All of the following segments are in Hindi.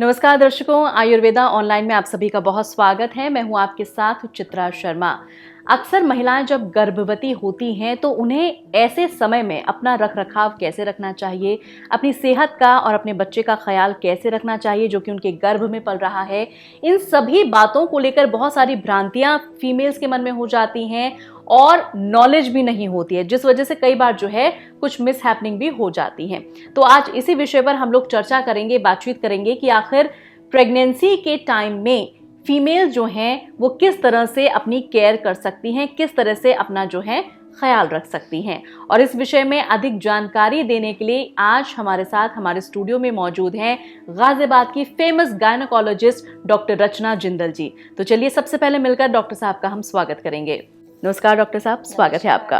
नमस्कार दर्शकों, आयुर्वेदा ऑनलाइन में आप सभी का बहुत स्वागत है। मैं हूं आपके साथ चित्रा शर्मा। अक्सर महिलाएं जब गर्भवती होती हैं तो उन्हें ऐसे समय में अपना रखरखाव कैसे रखना चाहिए, अपनी सेहत का और अपने बच्चे का ख्याल कैसे रखना चाहिए जो कि उनके गर्भ में पल रहा है, इन सभी बातों को लेकर बहुत सारी भ्रांतियां फीमेल्स के मन में हो जाती हैं और नॉलेज भी नहीं होती है, जिस वजह से कई बार जो है कुछ मिस हैपनिंग भी हो जाती है। तो आज इसी विषय पर हम लोग चर्चा करेंगे, बातचीत करेंगे कि आखिर प्रेगनेंसी के टाइम में फीमेल जो हैं वो किस तरह से अपनी केयर कर सकती हैं, किस तरह से अपना जो है ख्याल रख सकती हैं। और इस विषय में अधिक जानकारी देने के लिए आज हमारे साथ हमारे स्टूडियो में मौजूद हैं गाजियाबाद की फेमस गायनोकोलॉजिस्ट डॉक्टर रचना जिंदल जी। तो चलिए सबसे पहले मिलकर डॉक्टर साहब का हम स्वागत करेंगे। नमस्कार डॉक्टर साहब, स्वागत है आपका।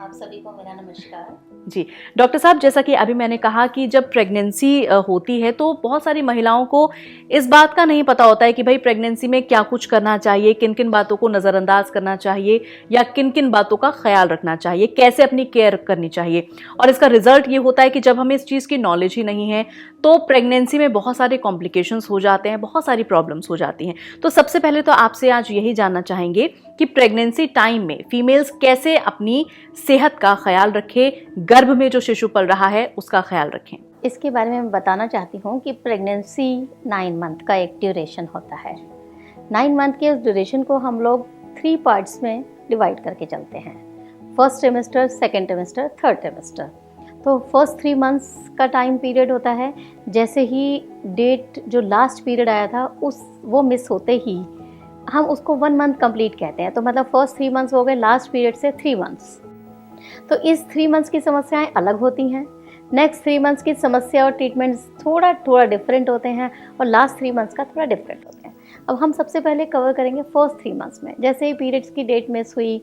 आप सभी को मेरा नमस्कार जी। डॉक्टर साहब, जैसा कि अभी मैंने कहा कि जब प्रेगनेंसी होती है तो बहुत सारी महिलाओं को इस बात का नहीं पता होता है कि भाई प्रेगनेंसी में क्या कुछ करना चाहिए, किन किन बातों को नज़रअंदाज करना चाहिए या किन किन बातों का ख्याल रखना चाहिए, कैसे अपनी केयर करनी चाहिए। और इसका रिजल्ट ये होता है कि जब हमें इस चीज़ की नॉलेज ही नहीं है तो प्रेगनेंसी में बहुत सारे कॉम्प्लिकेशंस हो जाते हैं, बहुत सारी प्रॉब्लम्स हो जाती हैं। तो सबसे पहले तो आपसे आज यही जानना चाहेंगे कि प्रेगनेंसी टाइम में फीमेल्स कैसे अपनी सेहत का ख्याल रखें, गर्भ में जो शिशु पल रहा है उसका ख्याल रखें। इसके बारे में मैं बताना चाहती हूँ कि प्रेगनेंसी 9 मंथ का एक ड्यूरेशन होता है। 9 मंथ के उस ड्यूरेशन को हम लोग 3 पार्ट्स में डिवाइड करके चलते हैं। First trimester, second trimester, third trimester. तो फर्स्ट 3 मंथ्स का टाइम पीरियड होता है। जैसे ही डेट जो लास्ट पीरियड आया था वो मिस होते ही हम उसको 1 मंथ कंप्लीट कहते हैं। तो मतलब फर्स्ट 3 मंथ्स हो गए, लास्ट पीरियड से 3 मंथ्स। तो इस 3 मंथ्स की समस्याएं अलग होती हैं। नेक्स्ट 3 मंथ्स की समस्या और ट्रीटमेंट्स थोड़ा डिफरेंट होते हैं और लास्ट 3 मंथ्स का थोड़ा डिफरेंट होते हैं। अब हम सबसे पहले कवर करेंगे फर्स्ट 3 मंथ्स में। जैसे ही पीरियड्स की डेट मिस हुई,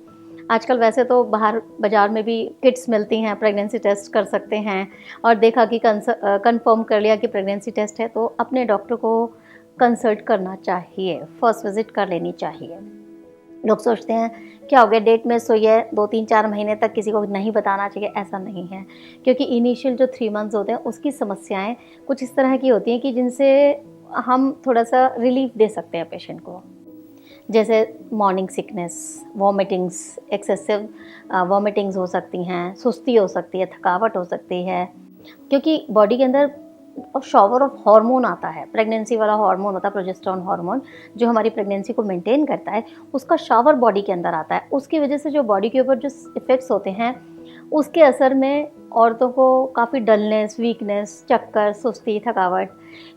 आजकल वैसे तो बाहर बाज़ार में भी किट्स मिलती हैं, प्रेगनेंसी टेस्ट कर सकते हैं और देखा कि कंफर्म कर लिया कि प्रेगनेंसी टेस्ट है तो अपने डॉक्टर को कंसल्ट करना चाहिए, फर्स्ट विजिट कर लेनी चाहिए। लोग सोचते हैं क्या हो गया, डेट मिस हुई है, 2-3-4 महीने तक किसी को नहीं बताना चाहिए। ऐसा नहीं है, क्योंकि इनिशियल जो 3 मंथ्स होते हैं उसकी समस्याएं कुछ इस तरह की होती हैं कि जिनसे हम थोड़ा सा रिलीफ दे सकते हैं पेशेंट को। जैसे morning sickness, vomitings, excessive vomitings हो सकती हैं, सुस्ती हो सकती है, थकावट हो सकती है, क्योंकि बॉडी के अंदर शॉवर ऑफ हार्मोन आता है। प्रेगनेंसी वाला हार्मोन होता है प्रोजेस्टेरोन हार्मोन, जो हमारी प्रेगनेंसी को मेंटेन करता है, उसका शॉवर बॉडी के अंदर आता है। उसकी वजह से जो बॉडी के ऊपर जो इफ़ेक्ट्स होते हैं उसके असर में औरतों को काफ़ी डलनेस, वीकनेस, चक्कर, सुस्ती, थकावट,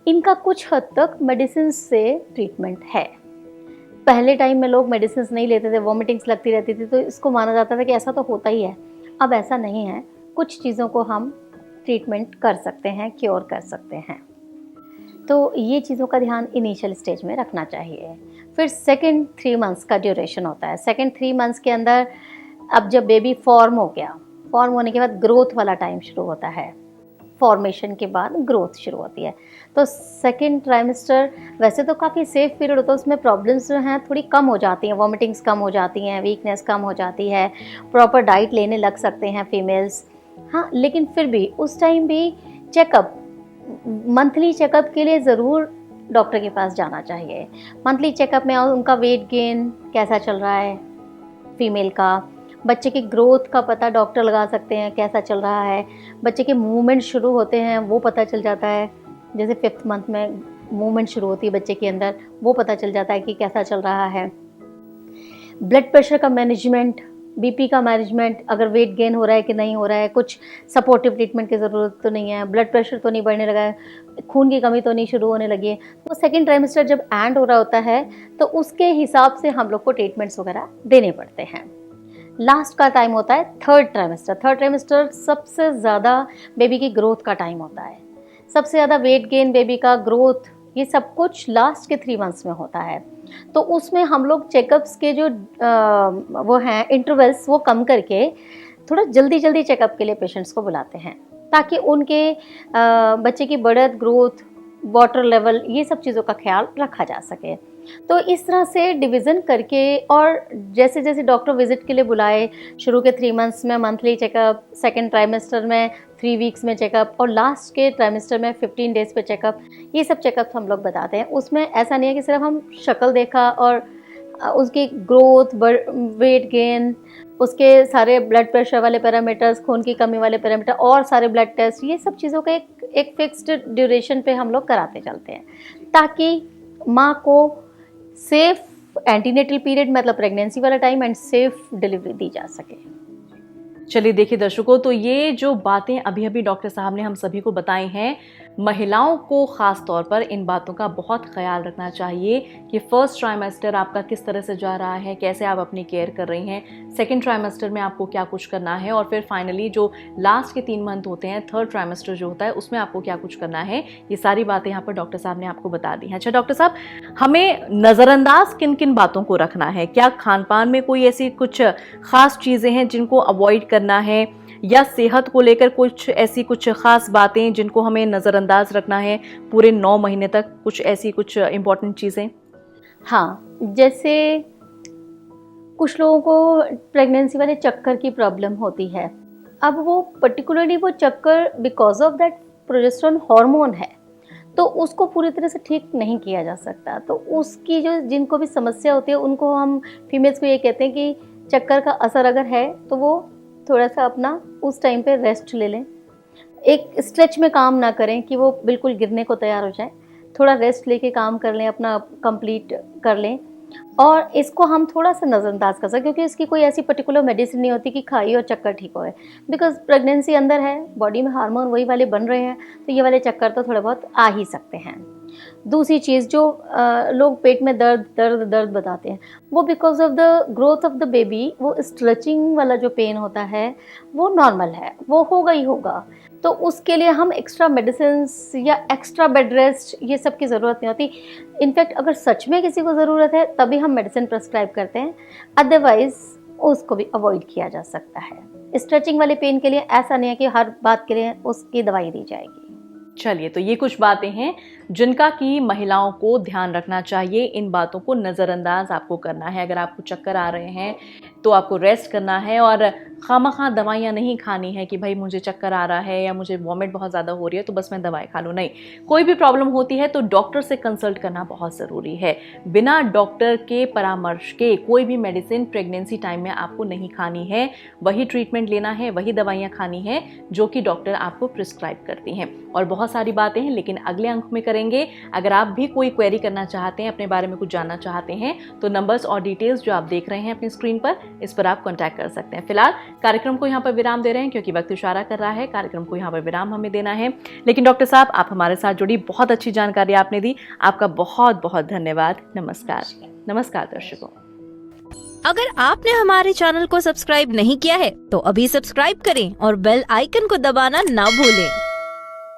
इनका कुछ हद तक मेडिसिन से ट्रीटमेंट है। पहले टाइम में लोग मेडिसिन नहीं लेते थे, वॉमिटिंग्स लगती रहती थी तो इसको माना जाता था कि ऐसा तो होता ही है। अब ऐसा नहीं है, कुछ चीज़ों को हम ट्रीटमेंट कर सकते हैं, क्योर कर सकते हैं। तो ये चीज़ों का ध्यान इनिशियल स्टेज में रखना चाहिए। फिर सेकेंड 3 मंथ्स का ड्यूरेशन होता है। सेकेंड 3 मंथ्स के अंदर अब जब बेबी फॉर्म हो गया, फॉर्म होने के बाद ग्रोथ वाला टाइम शुरू होता है। फॉर्मेशन के बाद ग्रोथ शुरू होती है। तो सेकेंड ट्राइमेस्टर वैसे तो काफ़ी सेफ पीरियड होता है, उसमें प्रॉब्लम्स जो हैं थोड़ी कम हो जाती हैं, वॉमिटिंग्स कम हो जाती हैं, वीकनेस कम हो जाती है, प्रॉपर डाइट लेने लग सकते हैं फीमेल्स। हाँ, लेकिन फिर भी उस टाइम भी चेकअप, मंथली चेकअप के लिए ज़रूर डॉक्टर के पास जाना चाहिए। मंथली चेकअप में उनका वेट गेन कैसा चल रहा है, फीमेल का, बच्चे की ग्रोथ का पता डॉक्टर लगा सकते हैं कैसा चल रहा है, बच्चे के मूवमेंट शुरू होते हैं वो पता चल जाता है। जैसे 5th मंथ में मूवमेंट शुरू होती है बच्चे के अंदर, वो पता चल जाता है कि कैसा चल रहा है। ब्लड प्रेशर का मैनेजमेंट, बीपी का मैनेजमेंट, अगर वेट गेन हो रहा है कि नहीं हो रहा है, कुछ सपोर्टिव ट्रीटमेंट की ज़रूरत तो नहीं है, ब्लड प्रेशर तो नहीं बढ़ने लगा है, खून की कमी तो नहीं शुरू होने लगी है। तो सेकेंड ट्राइमेस्टर जब एंड हो रहा होता है तो उसके हिसाब से हम लोग को ट्रीटमेंट्स वगैरह देने पड़ते हैं। लास्ट का टाइम होता है थर्ड ट्राइमेस्टर। थर्ड ट्राइमेस्टर सबसे ज़्यादा बेबी की ग्रोथ का टाइम होता है, सबसे ज़्यादा वेट गेन, बेबी का ग्रोथ, ये सब कुछ लास्ट के 3 मंथ्स में होता है। तो उसमें हम लोग चेकअप्स के जो वो हैं इंटरवल्स वो कम करके थोड़ा जल्दी चेकअप के लिए पेशेंट्स को बुलाते हैं, ताकि उनके बच्चे की बढ़त, ग्रोथ, वाटर लेवल, ये सब चीज़ों का ख्याल रखा जा सके। तो इस तरह से डिवीज़न करके और जैसे जैसे डॉक्टर विजिट के लिए बुलाए, शुरू के 3 मंथ्स में मंथली चेकअप, सेकेंड ट्राइमेस्टर में 3 वीक्स में चेकअप और लास्ट के ट्राइमेस्टर में 15 डेज पे चेकअप, ये सब चेकअप हम लोग बताते हैं। उसमें ऐसा नहीं है कि सिर्फ हम शक्ल देखा और उसकी ग्रोथ, वेट गेन, उसके सारे ब्लड प्रेशर वाले पैरामीटर्स, खून की कमी वाले पैरामीटर और सारे ब्लड टेस्ट, ये सब चीज़ों का एक फिक्स्ड ड्यूरेशन पे हम लोग कराते चलते हैं, ताकि माँ को सेफ एंटीनेटल पीरियड मतलब प्रेगनेंसी वाला टाइम एंड सेफ डिलीवरी दी जा सके। चलिए देखिए दर्शकों, तो ये जो बातें अभी अभी डॉक्टर साहब ने हम सभी को बताई हैं, महिलाओं को ख़ास तौर पर इन बातों का बहुत ख्याल रखना चाहिए कि फर्स्ट ट्राइमेस्टर आपका किस तरह से जा रहा है, कैसे आप अपनी केयर कर रही हैं, सेकंड ट्राइमेस्टर में आपको क्या कुछ करना है, और फिर फाइनली जो लास्ट के 3 मंथ होते हैं, थर्ड ट्राइमेस्टर जो होता है, उसमें आपको क्या कुछ करना है। ये सारी बातें यहाँ पर डॉक्टर साहब ने आपको बता दी हैं। अच्छा डॉक्टर साहब, हमें नज़रअंदाज किन किन बातों को रखना है? क्या खान पान में कोई ऐसी कुछ ख़ास चीज़ें हैं जिनको अवॉइड करना है, या सेहत को लेकर कुछ ऐसी कुछ खास बातें जिनको हमें नज़रअंदाज रखना है पूरे 9 महीने तक, कुछ ऐसी कुछ इम्पोर्टेंट चीज़ें? हाँ, जैसे कुछ लोगों को प्रेगनेंसी वाले चक्कर की प्रॉब्लम होती है। अब वो पर्टिकुलरली वो चक्कर because of that progesterone hormone है, तो उसको पूरी तरह से ठीक नहीं किया जा सकता। तो उसकी जो जिनको भी समस्या होती है उनको हम फीमेल्स को ये कहते हैं कि चक्कर का असर अगर है तो वो थोड़ा सा अपना उस टाइम पे रेस्ट ले लें, एक स्ट्रेच में काम ना करें कि वो बिल्कुल गिरने को तैयार हो जाए, थोड़ा रेस्ट लेके काम कर लें, अपना कंप्लीट कर लें। और इसको हम थोड़ा सा नज़रअंदाज कर सकते, क्योंकि इसकी कोई ऐसी पर्टिकुलर मेडिसिन नहीं होती कि खाइए और चक्कर ठीक होए, बिकॉज प्रेगनेंसी अंदर है, बॉडी में हार्मोन वही वाले बन रहे हैं, तो ये वाले चक्कर तो थोड़े बहुत आ ही सकते हैं। दूसरी चीज़, जो लोग पेट में दर्द बताते हैं, वो because of the growth of the baby, वो स्ट्रेचिंग वाला जो पेन होता है वो नॉर्मल है, वो होगा ही होगा। तो उसके लिए हम एक्स्ट्रा मेडिसिन या एक्स्ट्रा बेड रेस्ट ये सब की ज़रूरत नहीं होती। इनफैक्ट अगर सच में किसी को ज़रूरत है तभी हम मेडिसिन प्रेस्क्राइब करते हैं, अदरवाइज उसको भी अवॉइड किया जा सकता है। स्ट्रेचिंग वाले पेन के लिए ऐसा नहीं है कि हर बात के लिए उसकी दवाई दी जाएगी। चलिए, तो ये कुछ बातें हैं जिनका कि महिलाओं को ध्यान रखना चाहिए। इन बातों को नज़रअंदाज आपको करना है। अगर आपको चक्कर आ रहे हैं तो आपको रेस्ट करना है, और खामखा दवाइयाँ नहीं खानी है कि भाई मुझे चक्कर आ रहा है या मुझे वॉमिट बहुत ज़्यादा हो रही है तो बस मैं दवाई खा लूँ। नहीं, कोई भी प्रॉब्लम होती है तो डॉक्टर से कंसल्ट करना बहुत ज़रूरी है। बिना डॉक्टर के परामर्श के कोई भी मेडिसिन प्रेगनेंसी टाइम में आपको नहीं खानी है। वही ट्रीटमेंट लेना है, वही दवाइयाँ खानी है जो कि डॉक्टर आपको प्रिस्क्राइब करती हैं। और बहुत सारी बातें हैं, लेकिन अगले अंक में करेंगे। अगर आप भी कोई क्वेरी करना चाहते हैं, अपने बारे में कुछ जानना चाहते हैं, तो नंबर्स और डिटेल्स जो आप देख रहे हैं अपनी स्क्रीन पर, इस पर आप कांटेक्ट कर सकते हैं। फिलहाल कार्यक्रम को यहाँ पर विराम दे रहे हैं क्योंकि वक्त इशारा कर रहा है, कार्यक्रम को यहाँ पर विराम हमें देना है। लेकिन डॉक्टर साहब, आप हमारे साथ जुड़ी, बहुत अच्छी जानकारी आपने दी, आपका बहुत बहुत धन्यवाद। नमस्कार। नमस्कार दर्शकों। अगर आपने हमारे चैनल को सब्सक्राइब नहीं किया है तो अभी सब्सक्राइब करें और बेल आइकन को दबाना ना भूलें।